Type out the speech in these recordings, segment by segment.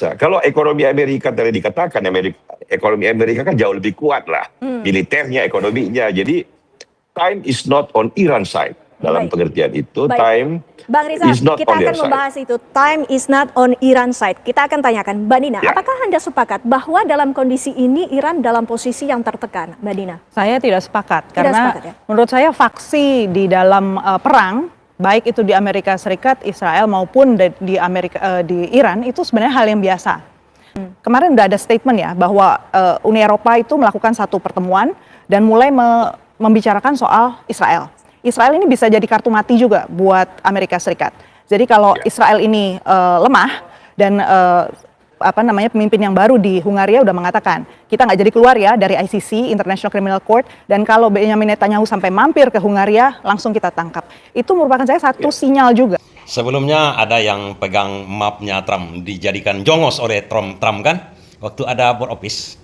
bisa. Kalau ekonomi Amerika tadi dikatakan, ekonomi Amerika kan jauh lebih kuat lah. Militernya, ekonominya. Jadi time is not on Iran side. Dalam pengertian itu, time Bang Rizal, is not kita on akan their side. membahas itu. Time is not on Iran side. Kita akan tanyakan, Mbak Dina, apakah Anda sepakat bahwa dalam kondisi ini Iran dalam posisi yang tertekan, Mbak Dina? Saya tidak sepakat, Tidak karena sepakat, ya? menurut saya faksi di dalam perang, baik itu di Amerika Serikat, Israel maupun di Iran, itu sebenarnya hal yang biasa. Kemarin udah ada statement ya bahwa Uni Eropa itu melakukan satu pertemuan dan mulai membicarakan soal Israel. Israel ini bisa jadi kartu mati juga buat Amerika Serikat. Jadi kalau Israel ini lemah dan pemimpin yang baru di Hungaria udah mengatakan kita nggak jadi keluar ya dari ICC International Criminal Court, dan kalau Benjamin Netanyahu sampai mampir ke Hungaria langsung kita tangkap. Itu merupakan saya satu sinyal juga. Sebelumnya ada yang pegang mapnya Trump dijadikan jongos oleh Trump kan waktu ada board office.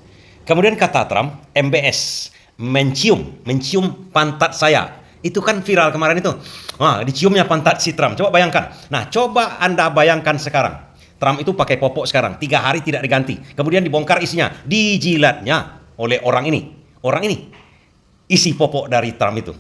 Kemudian kata Trump, MBS mencium pantat saya. Itu kan viral kemarin itu. Wah, diciumnya pantat si Trump. Coba bayangkan. Nah, coba Anda bayangkan sekarang. Trump itu pakai popok sekarang. 3 hari tidak diganti. Kemudian dibongkar isinya. Dijilatnya oleh orang ini. Orang ini. Isi popok dari Trump itu.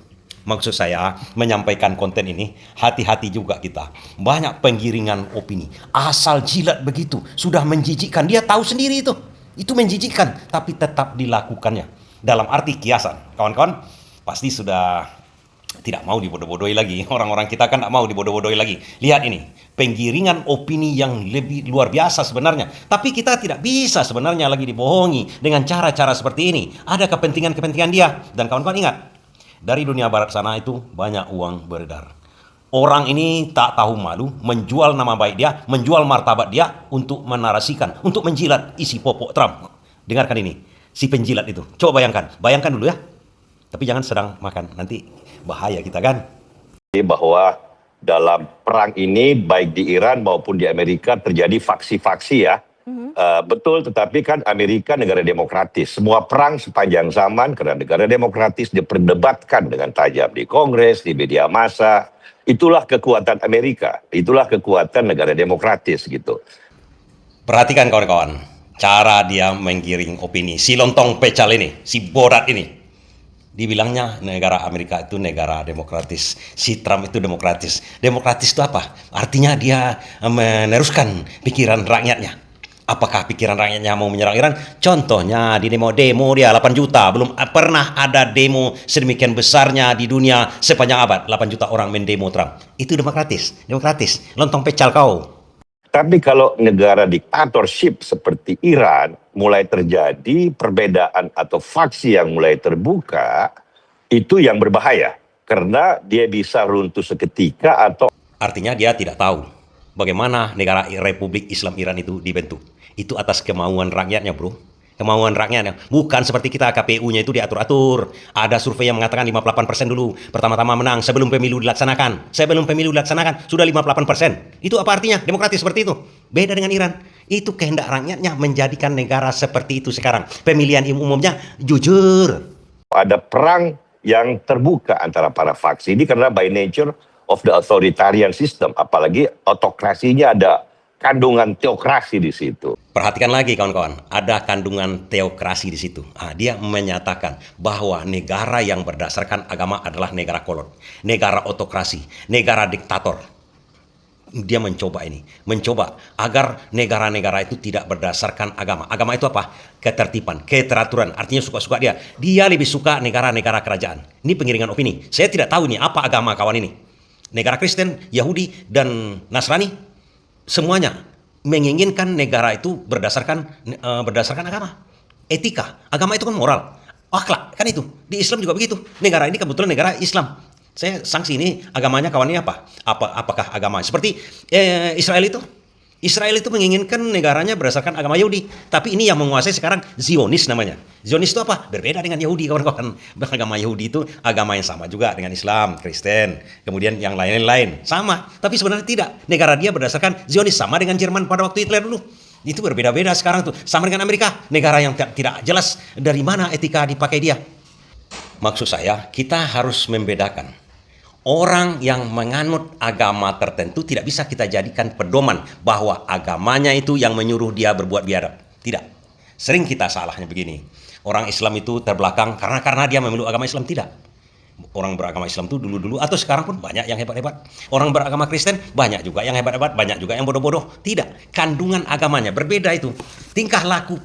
Maksud saya menyampaikan konten ini, hati-hati juga kita. Banyak penggiringan opini. Asal jilat begitu. Sudah menjijikkan. Dia tahu sendiri itu. Itu menjijikkan. Tapi tetap dilakukannya. Dalam arti kiasan. Kawan-kawan, pasti sudah tidak mau dibodoh-bodohi lagi. Orang-orang kita kan tidak mau dibodoh-bodohi lagi. Lihat ini, penggiringan opini yang lebih luar biasa sebenarnya. Tapi kita tidak bisa sebenarnya lagi dibohongi dengan cara-cara seperti ini. Ada kepentingan-kepentingan dia. Dan kawan-kawan ingat, dari dunia barat sana itu banyak uang beredar. Orang ini tak tahu malu menjual nama baik dia, menjual martabat dia untuk menarasikan, untuk menjilat isi popok Trump. Dengarkan ini, si penjilat itu. Coba bayangkan dulu ya. Tapi jangan sedang makan, nanti bahaya kita kan. Bahwa dalam perang ini baik di Iran maupun di Amerika terjadi faksi-faksi ya. Betul, tetapi kan Amerika negara demokratis. Semua perang sepanjang zaman karena negara demokratis diperdebatkan dengan tajam di Kongres, di media massa. Itulah kekuatan Amerika, itulah kekuatan negara demokratis gitu. Perhatikan kawan-kawan, cara dia menggiring opini. Si lontong pecal ini, si borat ini. Dibilangnya negara Amerika itu negara demokratis. Si Trump itu demokratis. Demokratis itu apa? Artinya dia meneruskan pikiran rakyatnya. Apakah pikiran rakyatnya mau menyerang Iran? Contohnya di demo dia 8 juta. Belum pernah ada demo sedemikian besarnya di dunia sepanjang abad. 8 juta orang mendemo Trump. Itu demokratis. Demokratis. Lontong pecal kau. Tapi kalau negara diktatorship seperti Iran mulai terjadi perbedaan atau faksi yang mulai terbuka, itu yang berbahaya. Karena dia bisa runtuh seketika atau... Artinya dia tidak tahu bagaimana negara Republik Islam Iran itu dibentuk. Itu atas kemauan rakyatnya, bro. Kemauan rakyatnya. Bukan seperti kita KPU-nya itu diatur-atur. Ada survei yang mengatakan 58% dulu. Pertama-tama menang sebelum pemilu dilaksanakan. Sebelum pemilu dilaksanakan sudah 58%. Itu apa artinya? Demokratis seperti itu. Beda dengan Iran. Itu kehendak rakyatnya menjadikan negara seperti itu sekarang. Pemilihan umumnya jujur. Ada perang yang terbuka antara para faksi. Ini karena by nature of the authoritarian system. Apalagi autokrasinya ada kandungan teokrasi di situ. Perhatikan lagi kawan-kawan, ada kandungan teokrasi di situ. Dia menyatakan bahwa negara yang berdasarkan agama adalah negara kolon, negara autokrasi, negara diktator. Dia mencoba agar negara-negara itu tidak berdasarkan agama. Agama itu apa? Ketertiban, keteraturan. Artinya suka-suka dia. Dia lebih suka negara-negara kerajaan. Ini pengiringan opini. Saya tidak tahu ini apa agama kawan ini. Negara Kristen, Yahudi, dan Nasrani, semuanya menginginkan negara itu berdasarkan agama, etika. Agama itu kan moral, akhlak, kan itu. Di Islam juga begitu. Negara ini kebetulan negara Islam. Saya sanksi ini agamanya kawan ini apa? Apakah agama seperti Israel itu? Israel itu menginginkan negaranya berdasarkan agama Yahudi. Tapi ini yang menguasai sekarang Zionis namanya. Zionis itu apa? Berbeda dengan Yahudi kawan-kawan. Agama Yahudi itu agama yang sama juga dengan Islam, Kristen, kemudian yang lain-lain. Sama. Tapi sebenarnya tidak. Negara dia berdasarkan Zionis sama dengan Jerman pada waktu Hitler dulu. Itu berbeda-beda sekarang tuh. Sama dengan Amerika. Negara yang tidak jelas dari mana etika dipakai dia. Maksud saya, kita harus membedakan Orang yang menganut agama tertentu tidak bisa kita jadikan pedoman bahwa agamanya itu yang menyuruh dia berbuat biadab. Tidak. Sering kita salahnya begini. Orang Islam itu terbelakang karena dia memeluk agama Islam. Tidak. Orang beragama Islam itu dulu-dulu atau sekarang pun banyak yang hebat-hebat. Orang beragama Kristen banyak juga yang hebat-hebat, banyak juga yang bodoh-bodoh. Tidak, kandungan agamanya berbeda itu. Tingkah laku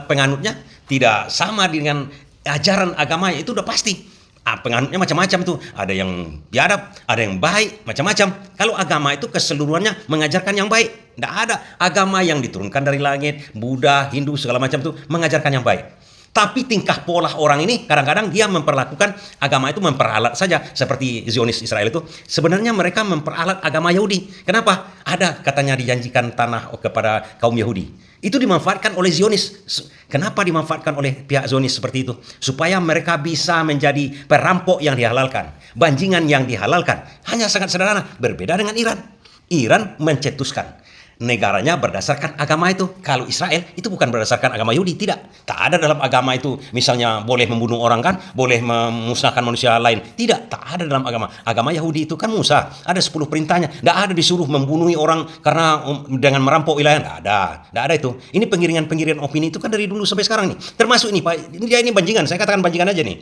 penganutnya tidak sama dengan ajaran agamanya, itu udah pasti. Penganutnya macam-macam tuh. Ada yang biadab, ada yang baik, macam-macam. Kalau agama itu keseluruhannya mengajarkan yang baik. Tidak ada agama yang diturunkan dari langit, Buddha, Hindu segala macam tuh mengajarkan yang baik. Tapi tingkah pola orang ini kadang-kadang dia memperlakukan agama itu memperalat saja. Seperti Zionis Israel itu. Sebenarnya mereka memperalat agama Yahudi. Kenapa? Ada katanya dijanjikan tanah kepada kaum Yahudi. Itu dimanfaatkan oleh Zionis. Kenapa dimanfaatkan oleh pihak Zionis seperti itu? Supaya mereka bisa menjadi perampok yang dihalalkan. Banjingan yang dihalalkan. Hanya sangat sederhana. Berbeda dengan Iran. Iran mencetuskan negaranya berdasarkan agama itu. Kalau Israel itu bukan berdasarkan agama Yahudi, tidak. Tak ada dalam agama itu misalnya boleh membunuh orang kan, boleh memusnahkan manusia lain. Tidak, tak ada dalam agama. Agama Yahudi itu kan Musa, ada 10 perintahnya. Tidak ada disuruh membunuh orang karena dengan merampok wilayah. Tidak ada itu. Ini penggiringan opini itu kan dari dulu sampai sekarang nih. Termasuk ini Pak, ini banjingan, saya katakan banjingan aja nih.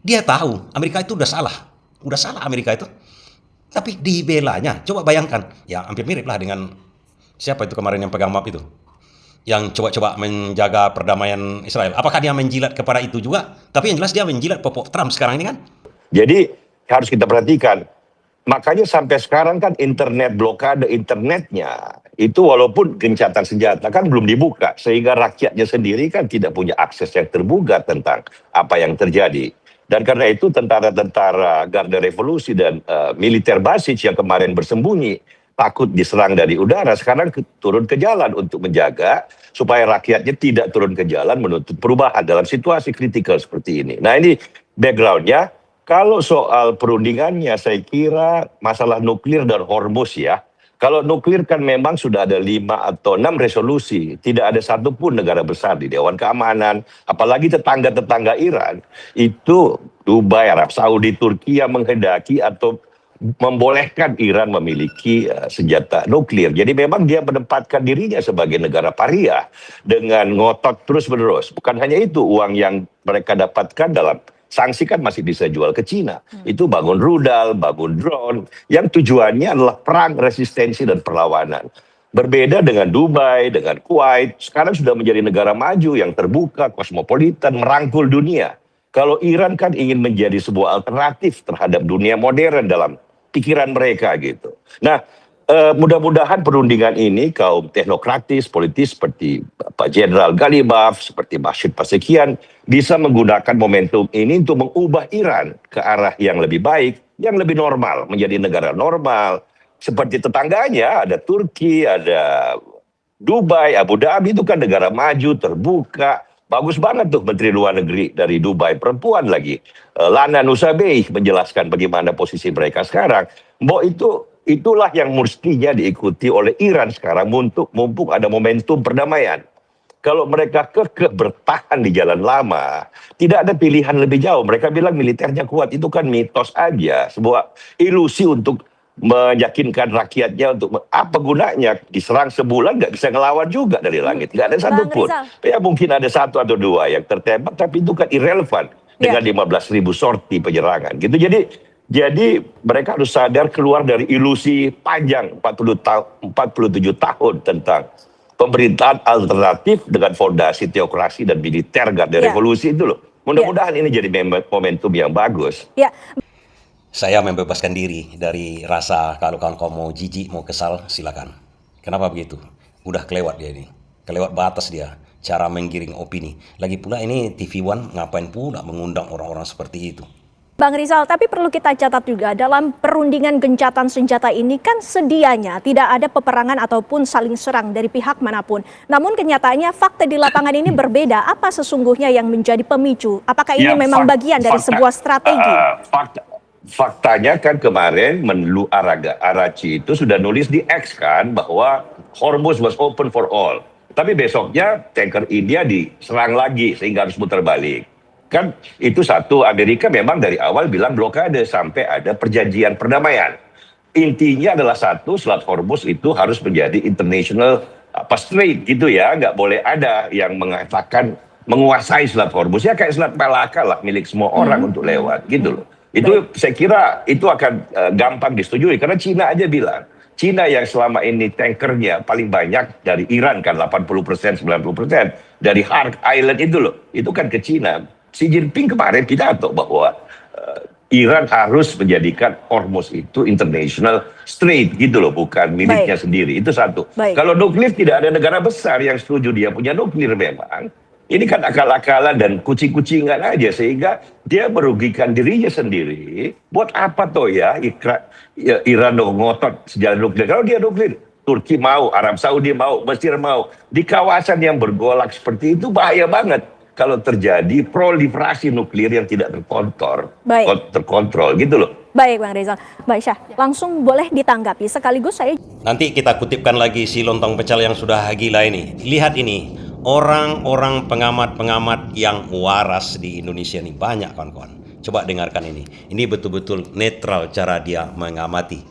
Dia tahu Amerika itu udah salah Amerika itu. Tapi dibelanya, coba bayangkan, ya hampir mirip lah dengan siapa itu kemarin yang pegang map itu? Yang coba-coba menjaga perdamaian Israel. Apakah dia menjilat kepada itu juga? Tapi yang jelas dia menjilat popok Trump sekarang ini kan? Jadi harus kita perhatikan. Makanya sampai sekarang kan blokade internetnya itu walaupun gencatan senjata kan belum dibuka. Sehingga rakyatnya sendiri kan tidak punya akses yang terbuka tentang apa yang terjadi. Dan karena itu tentara-tentara Garda Revolusi dan militer basis yang kemarin bersembunyi takut diserang dari udara, sekarang turun ke jalan untuk menjaga supaya rakyatnya tidak turun ke jalan menuntut perubahan dalam situasi kritikal seperti ini. Nah ini backgroundnya. Kalau soal perundingannya saya kira masalah nuklir dan Hormuz ya. Kalau nuklir kan memang sudah ada 5 atau 6 resolusi. Tidak ada satupun negara besar di Dewan Keamanan. Apalagi tetangga-tetangga Iran. Itu Dubai, Arab Saudi, Turki yang menghendaki atau membolehkan Iran memiliki senjata nuklir. Jadi memang dia menempatkan dirinya sebagai negara pariah dengan ngotot terus-menerus. Bukan hanya itu, uang yang mereka dapatkan dalam sanksi kan masih bisa jual ke Cina. Itu bangun rudal, bangun drone, yang tujuannya adalah perang, resistensi, dan perlawanan. Berbeda dengan Dubai, dengan Kuwait, sekarang sudah menjadi negara maju yang terbuka, kosmopolitan, merangkul dunia. Kalau Iran kan ingin menjadi sebuah alternatif terhadap dunia modern dalam pikiran mereka gitu. Nah, mudah-mudahan perundingan ini kaum teknokratis, politis seperti Pak Jenderal Ghalibaf, seperti Bashir Pasekian bisa menggunakan momentum ini untuk mengubah Iran ke arah yang lebih baik, yang lebih normal, menjadi negara normal. Seperti tetangganya, ada Turki, ada Dubai, Abu Dhabi itu kan negara maju, terbuka. Bagus banget tuh Menteri Luar Negeri dari Dubai, perempuan lagi. Lana Nusabeh menjelaskan bagaimana posisi mereka sekarang. Mbok itulah yang mestinya diikuti oleh Iran sekarang mumpung ada momentum perdamaian. Kalau mereka kekeh bertahan di jalan lama, tidak ada pilihan lebih jauh. Mereka bilang militernya kuat, itu kan mitos aja. Sebuah ilusi untuk meyakinkan rakyatnya untuk apa gunanya diserang sebulan nggak bisa ngelawan juga dari langit, nggak ada satupun. Ya mungkin ada 1 atau 2 yang tertembak, tapi itu kan irrelevan dengan 15.000 sorti penyerangan gitu. Jadi mereka harus sadar keluar dari ilusi panjang 47 tahun tentang pemerintahan alternatif dengan fondasi teokrasi dan militer Garda Revolusi itu loh. Mudah-mudahan ini jadi momentum yang bagus. Ya. Saya membebaskan diri dari rasa kalau kawan-kawan mau jijik, mau kesal, silakan. Kenapa begitu? Udah kelewat dia ini. Kelewat batas dia. Cara menggiring opini. Lagi pula ini TV One ngapain pula mengundang orang-orang seperti itu. Bang Rizal, tapi perlu kita catat juga dalam perundingan gencatan senjata ini kan sedianya tidak ada peperangan ataupun saling serang dari pihak manapun. Namun kenyataannya fakta di lapangan ini berbeda. Apa sesungguhnya yang menjadi pemicu? Apakah ini memang bagian dari sebuah strategi? Faktanya kan kemarin Menlu Arachi itu sudah nulis di X kan bahwa Hormuz was open for all. Tapi besoknya tanker India diserang lagi sehingga harus muter balik. Kan itu satu, Amerika memang dari awal bilang blokade sampai ada perjanjian perdamaian. Intinya adalah satu, Selat Hormuz itu harus menjadi international strait gitu ya, nggak boleh ada yang mengatakan menguasai Selat Hormuz, ya kayak Selat Malaka lah, milik semua orang untuk lewat gitu loh. Itu saya kira itu akan gampang disetujui karena Cina aja bilang, Cina yang selama ini tankernya paling banyak dari Iran kan 80%, 90% dari Hark Island itu loh, itu kan ke Cina. Xi Jinping kemarin pidato bahwa Iran harus menjadikan Hormuz itu international strait gitu loh, bukan miliknya sendiri. Itu satu. Kalau nuklir tidak ada negara besar yang setuju dia punya nuklir memang. Ini kan akal-akalan dan kucing-kucingan aja sehingga dia merugikan dirinya sendiri. Buat apa toh ya Iran ngotot sejalan nuklir? Kalau dia nuklir, Turki mau, Arab Saudi mau, Mesir mau. Di kawasan yang bergolak seperti itu bahaya banget kalau terjadi proliferasi nuklir yang tidak terkontrol gitu loh. Baik Bang Rizal. Mbak Syah, langsung boleh ditanggapi sekaligus saya. Nanti kita kutipkan lagi si lontong pecel yang sudah gila ini. Lihat ini, orang-orang pengamat-pengamat yang waras di Indonesia ini banyak kawan-kawan. Coba dengarkan ini. Ini betul-betul netral cara dia mengamati.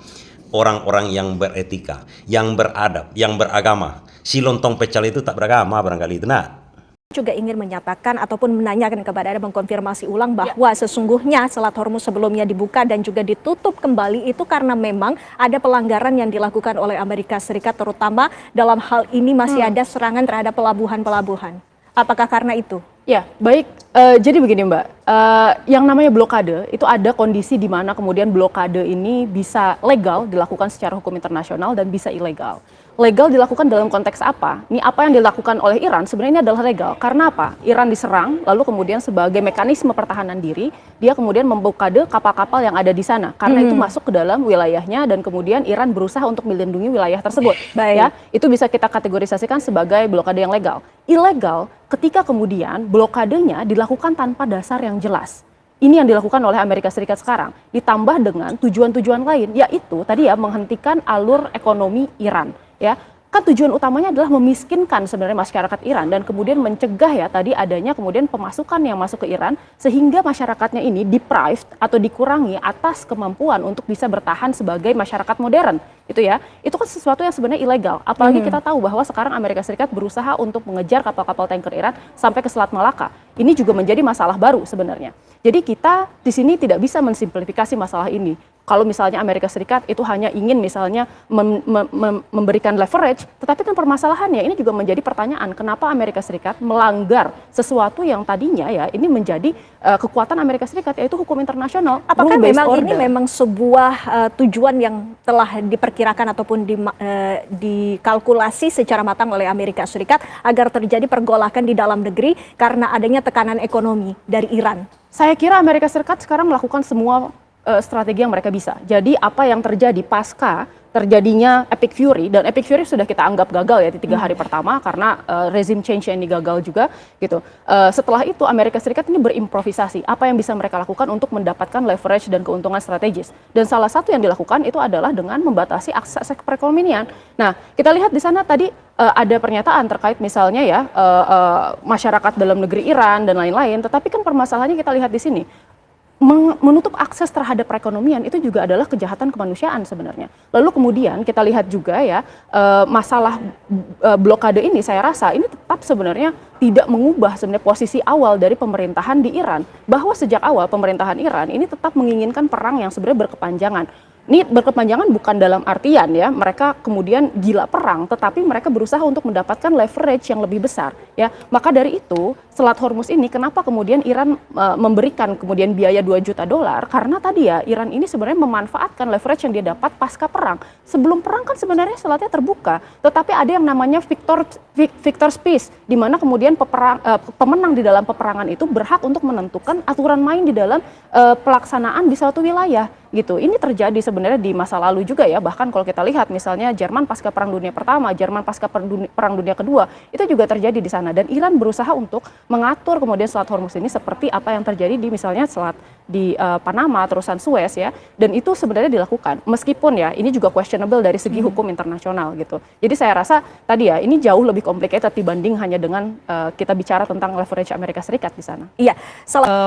Orang-orang yang beretika, yang beradab, yang beragama. Si lontong pecel itu tak beragama barangkali itu. Nah, juga ingin menyatakan ataupun menanyakan kepada Anda, mengkonfirmasi ulang bahwa sesungguhnya Selat Hormuz sebelumnya dibuka dan juga ditutup kembali itu karena memang ada pelanggaran yang dilakukan oleh Amerika Serikat, terutama dalam hal ini masih ada serangan terhadap pelabuhan-pelabuhan. Apakah karena itu? Ya, baik. Jadi begini Mbak, yang namanya blokade itu ada kondisi di mana kemudian blokade ini bisa legal dilakukan secara hukum internasional dan bisa ilegal. Legal dilakukan dalam konteks apa? Ini apa yang dilakukan oleh Iran sebenarnya ini adalah legal. Karena apa? Iran diserang, lalu kemudian sebagai mekanisme pertahanan diri, dia kemudian memblokade kapal-kapal yang ada di sana. Karena itu masuk ke dalam wilayahnya dan kemudian Iran berusaha untuk melindungi wilayah tersebut. Ya, itu bisa kita kategorisasikan sebagai blokade yang legal. Ilegal ketika kemudian blokadenya dilakukan tanpa dasar yang jelas. Ini yang dilakukan oleh Amerika Serikat sekarang, ditambah dengan tujuan-tujuan lain, yaitu tadi ya menghentikan alur ekonomi Iran. Ya, kan tujuan utamanya adalah memiskinkan sebenarnya masyarakat Iran dan kemudian mencegah ya tadi adanya kemudian pemasukan yang masuk ke Iran sehingga masyarakatnya ini deprived atau dikurangi atas kemampuan untuk bisa bertahan sebagai masyarakat modern. Itu ya, itu kan sesuatu yang sebenarnya ilegal. Apalagi kita tahu bahwa sekarang Amerika Serikat berusaha untuk mengejar kapal-kapal tanker Iran sampai ke Selat Malaka. Ini juga menjadi masalah baru sebenarnya. Jadi kita di sini tidak bisa mensimplifikasi masalah ini. Kalau misalnya Amerika Serikat itu hanya ingin misalnya memberikan leverage, tetapi kan permasalahannya ini juga menjadi pertanyaan kenapa Amerika Serikat melanggar sesuatu yang tadinya ya ini menjadi kekuatan Amerika Serikat yaitu hukum internasional. Apakah memang ini memang sebuah tujuan yang telah diperkirakan ataupun dikalkulasi secara matang oleh Amerika Serikat agar terjadi pergolakan di dalam negeri karena adanya tekanan ekonomi dari Iran? Saya kira Amerika Serikat sekarang melakukan semua strategi yang mereka bisa. Jadi apa yang terjadi pasca terjadinya Epic Fury, dan Epic Fury sudah kita anggap gagal ya di 3 hari pertama karena regime change ini gagal juga gitu. Setelah itu Amerika Serikat ini berimprovisasi apa yang bisa mereka lakukan untuk mendapatkan leverage dan keuntungan strategis. Dan salah satu yang dilakukan itu adalah dengan membatasi akses ke perekonomian. Nah, kita lihat di sana tadi ada pernyataan terkait misalnya ya masyarakat dalam negeri Iran dan lain-lain, tetapi kan permasalahannya kita lihat di sini. Menutup akses terhadap perekonomian itu juga adalah kejahatan kemanusiaan sebenarnya. Lalu kemudian kita lihat juga ya masalah blokade ini saya rasa ini tetap sebenarnya tidak mengubah sebenarnya posisi awal dari pemerintahan di Iran. Bahwa sejak awal pemerintahan Iran ini tetap menginginkan perang yang sebenarnya berkepanjangan. Ini berkepanjangan bukan dalam artian ya mereka kemudian gila perang, tetapi mereka berusaha untuk mendapatkan leverage yang lebih besar ya. Maka dari itu Selat Hormuz ini kenapa kemudian Iran memberikan kemudian biaya $2 juta karena tadi ya Iran ini sebenarnya memanfaatkan leverage yang dia dapat pasca perang. Sebelum perang kan sebenarnya selatnya terbuka, tetapi ada yang namanya victor's peace di mana kemudian pemenang di dalam peperangan itu berhak untuk menentukan aturan main di dalam pelaksanaan di suatu wilayah gitu. Ini terjadi sebenarnya di masa lalu juga ya. Bahkan kalau kita lihat misalnya Jerman pasca Perang Dunia Pertama, Jerman pasca Perang Dunia Kedua, itu juga terjadi di sana. Dan Iran berusaha untuk mengatur kemudian Selat Hormuz ini seperti apa yang terjadi di misalnya selat di Panama, terusan Suez ya. Dan itu sebenarnya dilakukan. Meskipun ya ini juga questionable dari segi hukum internasional gitu. Jadi saya rasa tadi ya ini jauh lebih complicated dibanding hanya dengan kita bicara tentang leverage Amerika Serikat di sana. Iya,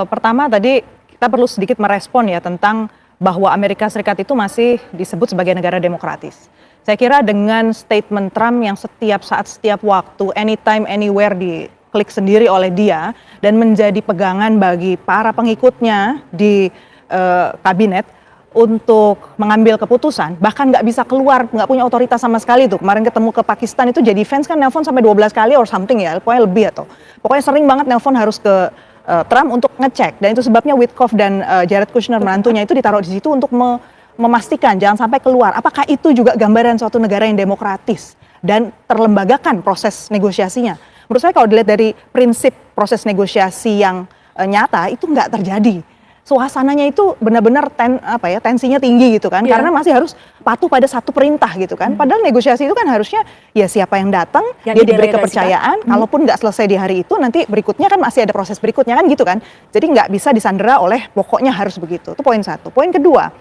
Pertama tadi kita perlu sedikit merespon ya tentang bahwa Amerika Serikat itu masih disebut sebagai negara demokratis. Saya kira dengan statement Trump yang setiap saat, setiap waktu, anytime, anywhere diklik sendiri oleh dia dan menjadi pegangan bagi para pengikutnya di kabinet untuk mengambil keputusan, bahkan nggak bisa keluar, nggak punya otoritas sama sekali tuh. Kemarin ketemu ke Pakistan itu jadi fans kan nelpon sampai 12 kali or something ya, pokoknya lebih atau pokoknya sering banget nelpon harus ke Trump untuk ngecek, dan itu sebabnya Witkoff dan Jared Kushner menantunya itu ditaruh di situ untuk memastikan jangan sampai keluar. Apakah itu juga gambaran suatu negara yang demokratis dan terlembagakan proses negosiasinya? Menurut saya kalau dilihat dari prinsip proses negosiasi yang nyata itu nggak terjadi. Suasananya itu benar-benar tensinya tinggi gitu kan, karena masih harus patuh pada satu perintah gitu kan. Padahal negosiasi itu kan harusnya ya siapa yang datang, dia diberi kepercayaan, kalaupun nggak selesai di hari itu, nanti berikutnya kan masih ada proses berikutnya kan gitu kan. Jadi nggak bisa disandera oleh pokoknya harus begitu. Itu poin satu. Poin kedua,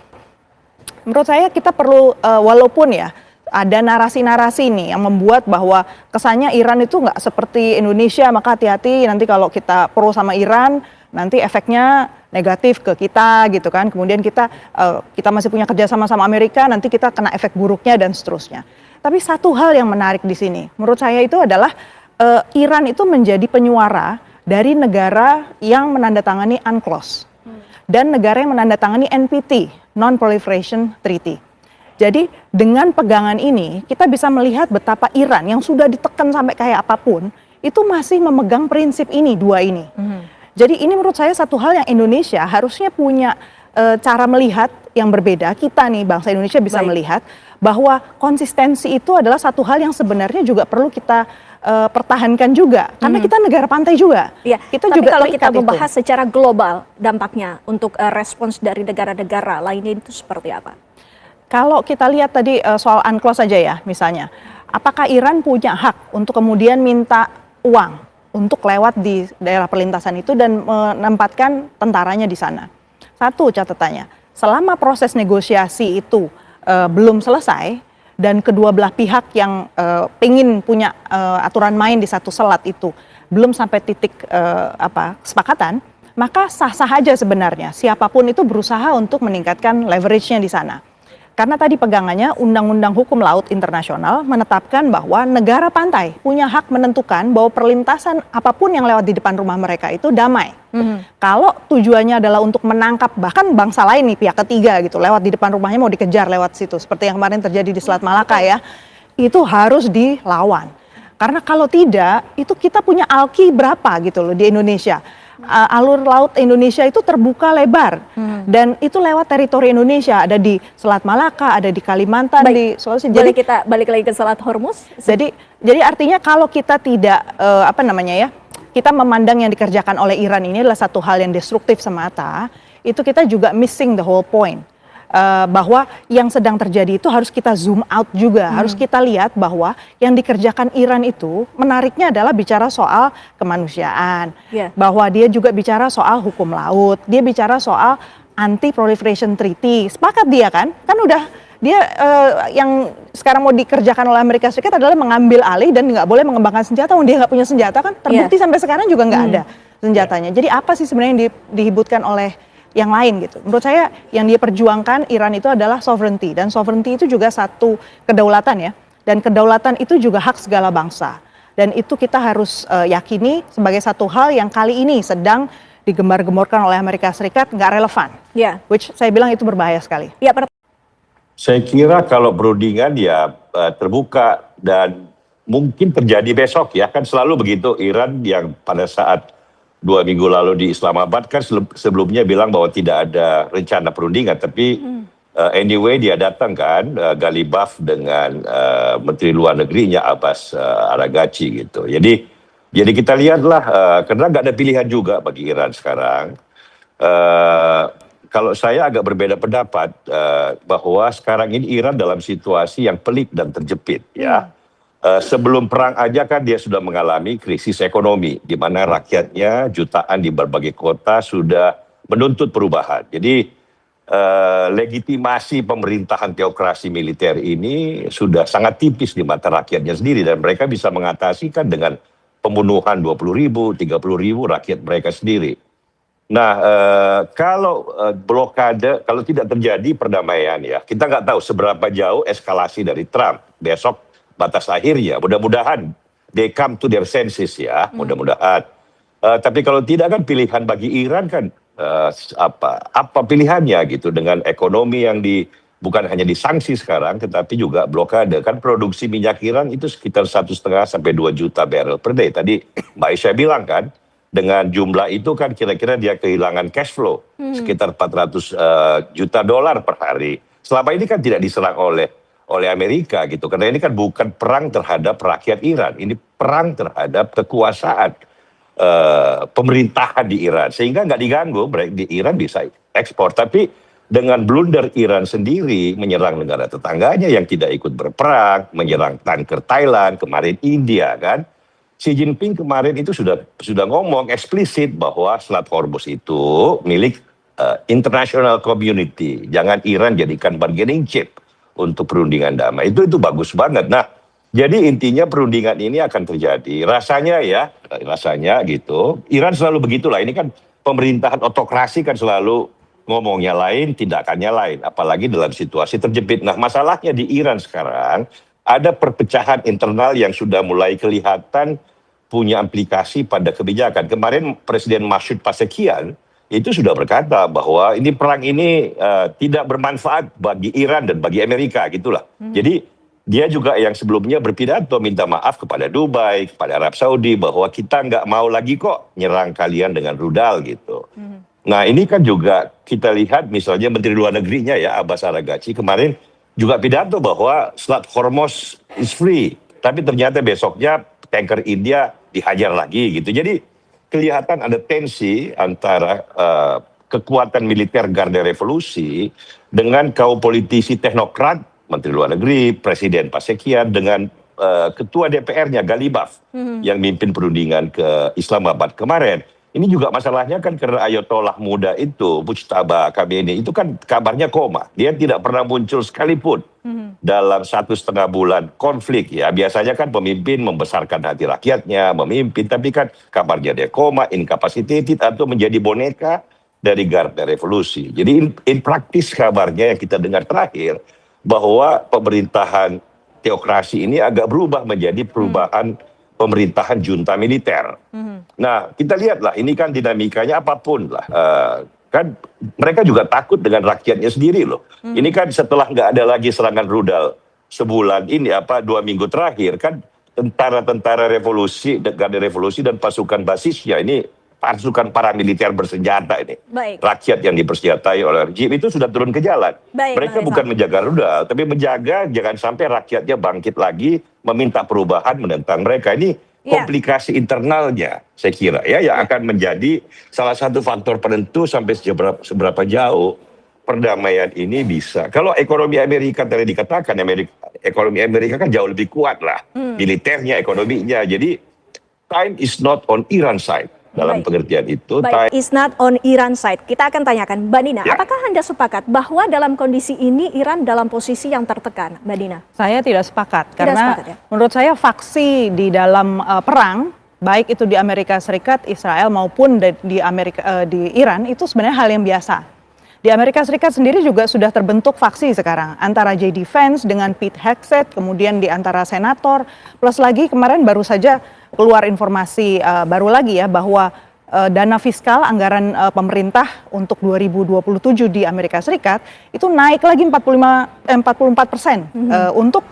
menurut saya kita perlu walaupun ya ada narasi-narasi nih yang membuat bahwa kesannya Iran itu nggak seperti Indonesia, maka hati-hati nanti kalau kita pro sama Iran, nanti efeknya negatif ke kita gitu kan. Kemudian kita masih punya kerjasama sama Amerika, nanti kita kena efek buruknya dan seterusnya. Tapi satu hal yang menarik di sini, menurut saya itu adalah Iran itu menjadi penyuara dari negara yang menandatangani UNCLOS dan negara yang menandatangani NPT, Non-Proliferation Treaty. Jadi dengan pegangan ini kita bisa melihat betapa Iran yang sudah ditekan sampai kayak apapun itu masih memegang prinsip ini, dua ini. Jadi ini menurut saya satu hal yang Indonesia harusnya punya cara melihat yang berbeda. Kita nih bangsa Indonesia bisa melihat bahwa konsistensi itu adalah satu hal yang sebenarnya juga perlu kita pertahankan juga. Karena kita negara pantai juga. Iya, kita tapi juga kalau kita terikat membahas itu. secara global dampaknya untuk respons dari negara-negara lainnya itu seperti apa? Kalau kita lihat tadi soal UNCLOS saja ya misalnya. Apakah Iran punya hak untuk kemudian minta uang untuk lewat di daerah perlintasan itu dan menempatkan tentaranya di sana? Satu catatannya, selama proses negosiasi itu belum selesai dan kedua belah pihak yang pengen punya aturan main di satu selat itu belum sampai titik kesepakatan, maka sah-sah aja sebenarnya siapapun itu berusaha untuk meningkatkan leverage-nya di sana. Karena tadi pegangannya Undang-Undang Hukum Laut Internasional menetapkan bahwa negara pantai punya hak menentukan bahwa perlintasan apapun yang lewat di depan rumah mereka itu damai. Kalau tujuannya adalah untuk menangkap bahkan bangsa lain nih, pihak ketiga gitu, lewat di depan rumahnya mau dikejar lewat situ, seperti yang kemarin terjadi di Selat Malaka ya, itu harus dilawan. Karena kalau tidak, itu kita punya alki berapa gitu loh di Indonesia. Alur laut Indonesia itu terbuka lebar dan itu lewat teritori Indonesia, ada di Selat Malaka, ada di Kalimantan, di Sulawesi. Jadi kita balik lagi ke Selat Hormuz. Jadi artinya kalau kita tidak kita memandang yang dikerjakan oleh Iran ini adalah satu hal yang destruktif semata, itu kita juga missing the whole point. Bahwa yang sedang terjadi itu harus kita zoom out juga, harus kita lihat bahwa yang dikerjakan Iran itu menariknya adalah bicara soal kemanusiaan, bahwa dia juga bicara soal hukum laut, dia bicara soal anti-proliferation treaty, sepakat dia kan udah dia yang sekarang mau dikerjakan oleh Amerika Serikat adalah mengambil alih dan nggak boleh mengembangkan senjata, dia nggak punya senjata kan, terbukti sampai sekarang juga nggak ada senjatanya. Jadi apa sih sebenarnya yang dihibutkan oleh yang lain gitu. Menurut saya yang dia perjuangkan Iran itu adalah sovereignty, dan sovereignty itu juga satu kedaulatan ya, dan kedaulatan itu juga hak segala bangsa, dan itu kita harus yakini sebagai satu hal yang kali ini sedang digembar-gemborkan oleh Amerika Serikat nggak relevan, which saya bilang itu berbahaya sekali. Saya kira kalau perundingan ya terbuka dan mungkin terjadi besok ya, kan selalu begitu. Iran yang pada saat 2 minggu lalu di Islamabad kan sebelumnya bilang bahwa tidak ada rencana perundingan, tapi anyway dia datang kan, Galibaf dengan Menteri Luar Negerinya Abbas Araghchi gitu. Jadi kita lihatlah, karena nggak ada pilihan juga bagi Iran sekarang. kalau saya agak berbeda pendapat bahwa sekarang ini Iran dalam situasi yang pelik dan terjepit ya. Sebelum perang aja kan dia sudah mengalami krisis ekonomi di mana rakyatnya jutaan di berbagai kota sudah menuntut perubahan. Jadi legitimasi pemerintahan teokrasi militer ini sudah sangat tipis di mata rakyatnya sendiri dan mereka bisa mengatasi kan dengan pembunuhan 20.000, 30.000 rakyat mereka sendiri. Nah, kalau blokade, kalau tidak terjadi perdamaian ya, kita nggak tahu seberapa jauh eskalasi dari Trump. Besok batas akhirnya, mudah-mudahan they come to their senses ya, mudah-mudahan. Tapi kalau tidak kan pilihan bagi Iran kan apa pilihannya gitu dengan ekonomi yang bukan hanya disanksi sekarang, tetapi juga blokade. Kan produksi minyak Iran itu sekitar 1,5 sampai 2 juta barrel per day. Tadi Mbak Aisyah bilang kan, dengan jumlah itu kan kira-kira dia kehilangan cash flow sekitar 400 juta dolar per hari. Selama ini kan tidak diserang oleh Amerika gitu, karena ini kan bukan perang terhadap rakyat Iran, ini perang terhadap kekuasaan pemerintahan di Iran, sehingga nggak diganggu, di Iran bisa ekspor. Tapi dengan blunder Iran sendiri menyerang negara tetangganya yang tidak ikut berperang, menyerang tanker Thailand, kemarin India kan. Xi Jinping kemarin itu sudah ngomong eksplisit bahwa Selat Hormuz itu milik international community. Jangan Iran jadikan bargaining chip untuk perundingan damai. Itu bagus banget. Nah, jadi intinya perundingan ini akan terjadi. Rasanya gitu. Iran selalu begitulah. Ini kan pemerintahan otokrasi kan selalu ngomongnya lain, tindakannya lain. Apalagi dalam situasi terjepit. Nah, masalahnya di Iran sekarang ada perpecahan internal yang sudah mulai kelihatan punya implikasi pada kebijakan. Kemarin Presiden Masoud Pezeshkian itu sudah berkata bahwa ini perang ini tidak bermanfaat bagi Iran dan bagi Amerika gitulah. Jadi dia juga yang sebelumnya berpidato minta maaf kepada Dubai, kepada Arab Saudi bahwa kita nggak mau lagi kok nyerang kalian dengan rudal gitu. Nah ini kan juga kita lihat misalnya Menteri Luar Negerinya ya Abbas Araghchi kemarin juga pidato bahwa Selat Hormuz is free. Tapi ternyata besoknya tanker India dihajar lagi gitu. Jadi kelihatan ada tensi antara kekuatan militer Garda Revolusi dengan kaum politisi teknokrat, Menteri Luar Negeri, Presiden Pezeshkian dengan Ketua DPR-nya Ghalibaf yang mimpin perundingan ke Islamabad kemarin. Ini juga masalahnya kan karena Ayatollah muda itu, Mujtaba Khamenei itu kan kabarnya koma. Dia tidak pernah muncul sekalipun dalam 1,5 bulan konflik ya. Biasanya kan pemimpin membesarkan hati rakyatnya, memimpin, tapi kan kabarnya dia koma, incapacitated atau menjadi boneka dari Garda Revolusi. Jadi in praktis kabarnya yang kita dengar terakhir bahwa pemerintahan teokrasi ini agak berubah menjadi perubahan pemerintahan junta militer. Nah, kita lihatlah ini kan dinamikanya apapun lah. Kan mereka juga takut dengan rakyatnya sendiri loh. Ini kan setelah nggak ada lagi serangan rudal sebulan ini 2 minggu terakhir kan tentara-tentara revolusi, Garda Revolusi dan pasukan basisnya ini pasukan paramiliter bersenjata ini. Baik. Rakyat yang dipersenjatai oleh rejim itu sudah turun ke jalan. Baik, Mereka bukan menjaga rudal, tapi menjaga jangan sampai rakyatnya bangkit lagi meminta perubahan menentang mereka. Ini komplikasi internalnya saya kira ya yang akan menjadi salah satu faktor penentu sampai seberapa jauh perdamaian ini bisa. Kalau ekonomi Amerika tadi dikatakan ekonomi Amerika kan jauh lebih kuat lah, militernya, ekonominya. Jadi time is not on Iran side. Dalam pengertian itu, baik, is not on Iran side. Kita akan tanyakan, Mbak Dina, Ya. apakah Anda sepakat bahwa dalam kondisi ini Iran dalam posisi yang tertekan, Mbak Dina? Saya tidak sepakat, Tidak karena sepakat, ya? menurut saya faksi di dalam perang, baik itu di Amerika Serikat, Israel maupun di Iran, itu sebenarnya hal yang biasa. Di Amerika Serikat sendiri juga sudah terbentuk faksi sekarang, antara JD Vance dengan Pete Hegseth, kemudian di antara senator, plus lagi kemarin baru saja keluar informasi baru lagi ya, bahwa dana fiskal anggaran pemerintah untuk 2027 di Amerika Serikat itu naik lagi 44% untuk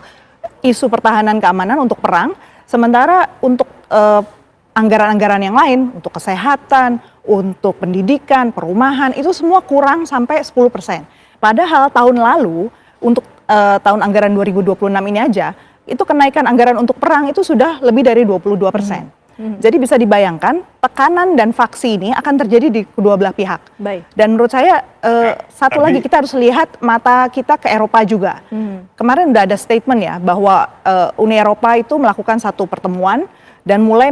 isu pertahanan keamanan untuk perang, sementara untuk anggaran-anggaran yang lain untuk kesehatan, untuk pendidikan, perumahan itu semua kurang sampai 10%. Padahal tahun lalu untuk tahun anggaran 2026 ini aja itu kenaikan anggaran untuk perang itu sudah lebih dari 22%. Jadi bisa dibayangkan tekanan dan faksi ini akan terjadi di kedua belah pihak. Baik. Dan menurut saya satu tapi- lagi kita harus lihat mata kita ke Eropa juga. Kemarin udah ada statement ya bahwa Uni Eropa itu melakukan satu pertemuan dan mulai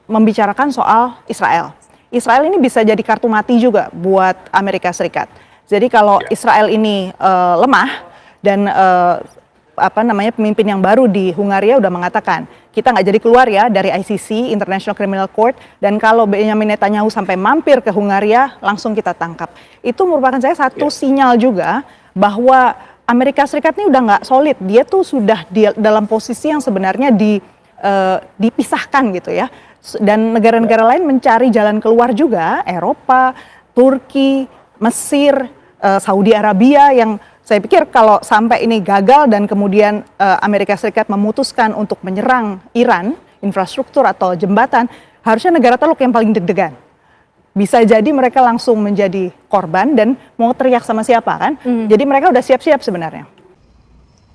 membicarakan soal Israel. Israel ini bisa jadi kartu mati juga buat Amerika Serikat. Jadi kalau Israel ini lemah dan pemimpin yang baru di Hungaria udah mengatakan kita nggak jadi keluar ya dari ICC International Criminal Court, dan kalau Benjamin Netanyahu sampai mampir ke Hungaria langsung kita tangkap. Itu merupakan saya satu sinyal juga bahwa Amerika Serikat ini udah nggak solid. Dia tuh sudah dalam posisi yang sebenarnya dipisahkan gitu ya. Dan negara-negara lain mencari jalan keluar juga, Eropa, Turki, Mesir, Saudi Arabia, yang saya pikir kalau sampai ini gagal dan kemudian Amerika Serikat memutuskan untuk menyerang Iran, infrastruktur atau jembatan, harusnya negara Teluk yang paling deg-degan. Bisa jadi mereka langsung menjadi korban dan mau teriak sama siapa kan. Jadi mereka udah siap-siap sebenarnya.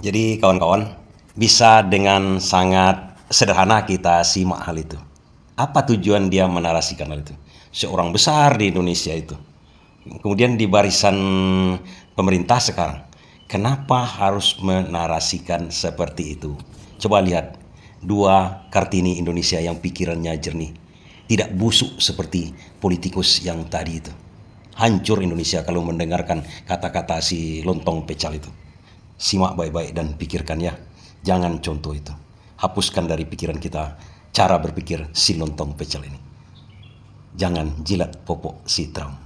Jadi kawan-kawan, bisa dengan sangat sederhana kita simak hal itu. Apa tujuan dia menarasikan hal itu? Seorang besar di Indonesia itu. Kemudian di barisan pemerintah sekarang, kenapa harus menarasikan seperti itu? Coba lihat, dua Kartini Indonesia yang pikirannya jernih. Tidak busuk seperti politikus yang tadi itu. Hancur Indonesia kalau mendengarkan kata-kata si lontong pecal itu. Simak baik-baik dan pikirkan ya. Jangan contoh itu. Hapuskan dari pikiran kita cara berpikir si lontong pecal ini. Jangan jilat popok si Trump.